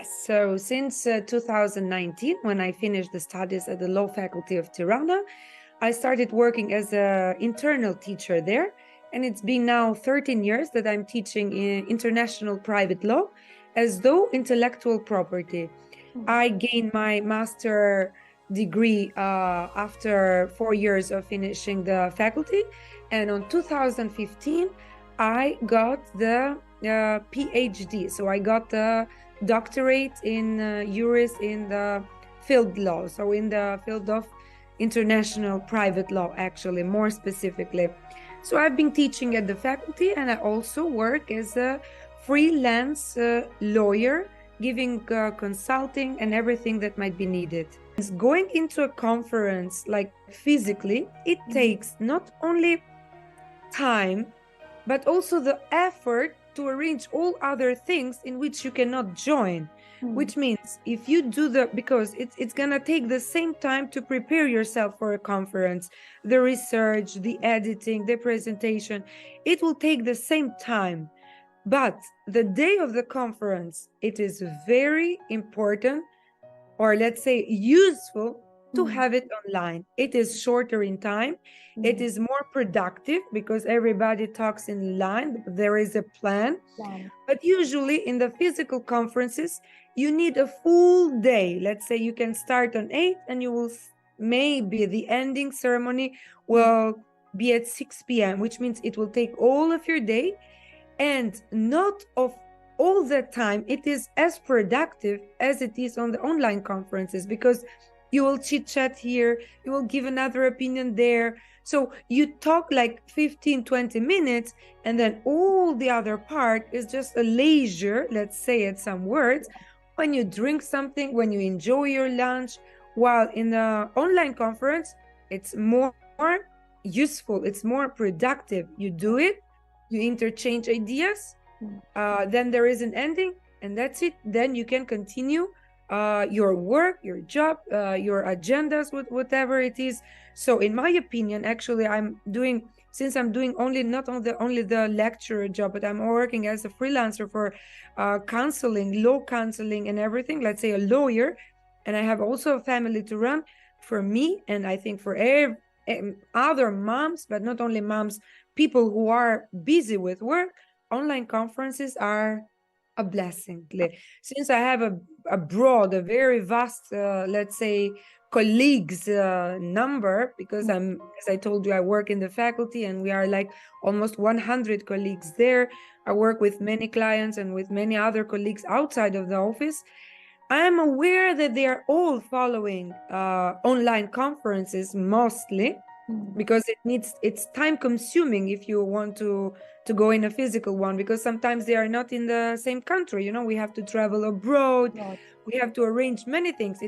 So since 2019, when I finished the studies at the Law Faculty of Tirana, I started working as an internal teacher there. And it's been now 13 years that I'm teaching in international private law as though intellectual property. I gained my master degree after 4 years of finishing the faculty. And on 2015, I got the PhD. So I got the doctorate in juris in the field law. So in the field of international private law, actually, more specifically. So I've been teaching at the faculty, and I also work as a freelance lawyer, giving consulting and everything that might be needed. Going into a conference, like physically, it takes not only time, but also the effort to arrange all other things in which you cannot join. Which means if you do because it's gonna take the same time to prepare yourself for a conference, the research, the editing, the presentation, it will take the same time. But the day of the conference, it is very important, or let's say useful, to have it online. It is shorter in time. It is more productive because everybody talks in line. There is a plan. But usually in the physical conferences, you need a full day. Let's say you can start on 8 and you will maybe the ending ceremony will be at 6 p.m., which means it will take all of your day, and not of all the time it is as productive as it is on the online conferences, because you will chit chat here, you will give another opinion there. So you talk like 15-20 minutes, and then all the other part is just a leisure, let's say it some words, when you drink something, when you enjoy your lunch. While in the online conference, it's more useful, it's more productive. You do it, you interchange ideas, then there is an ending, and that's it. Then you can continue your work, your job, your agendas, with whatever it is. So in my opinion, actually, since I'm doing not only the lecturer job, but I'm working as a freelancer for counseling, law counseling and everything, let's say a lawyer, and I have also a family to run. For me, and I think for other moms, but not only moms, people who are busy with work, online conferences are a blessing. Since I have a very vast, let's say, colleagues number, because as I told you, I work in the faculty and we are like almost 100 colleagues there. I work with many clients and with many other colleagues outside of the office. I am aware that they are all following online conferences mostly, because it's time consuming if you want to go in a physical one, because sometimes they are not in the same country. We have to travel abroad. We have to arrange many things.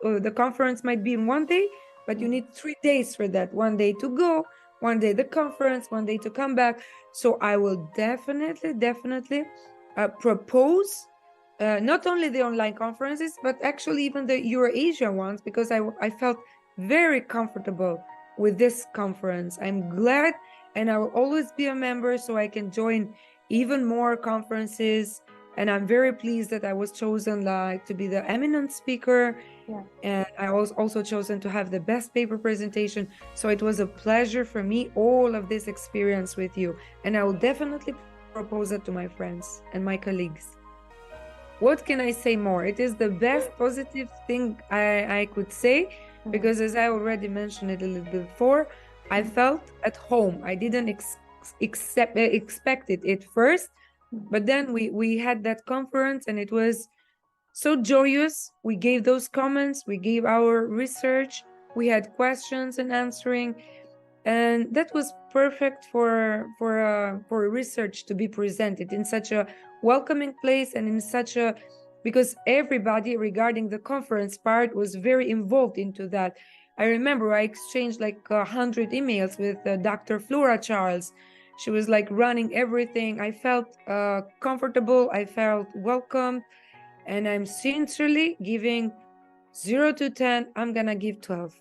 The conference might be in one day, but you need 3 days for that. 1 day to go, 1 day the conference, 1 day to come back. So I will definitely propose not only the online conferences, but actually even the Eurasia ones, because I felt very comfortable with this conference. I'm glad, and I will always be a member so I can join even more conferences. And I'm very pleased that I was chosen to be the eminent speaker. And I was also chosen to have the best paper presentation. So it was a pleasure for me, all of this experience with you. And I will definitely propose it to my friends and my colleagues. What can I say more? It is the best positive thing I could say, because as I already mentioned it a little bit before, I felt at home. I didn't expect it at first, but then we had that conference and it was so joyous. We gave those comments, we gave our research, we had questions and answering, and that was perfect for research to be presented in such a welcoming place, and in such a, because everybody regarding the conference part was very involved into that. I remember I exchanged like 100 emails with Dr. Flora Charles. She was like running everything. I felt comfortable, I felt welcome, and I'm sincerely giving 0 to 10, I'm gonna give 12.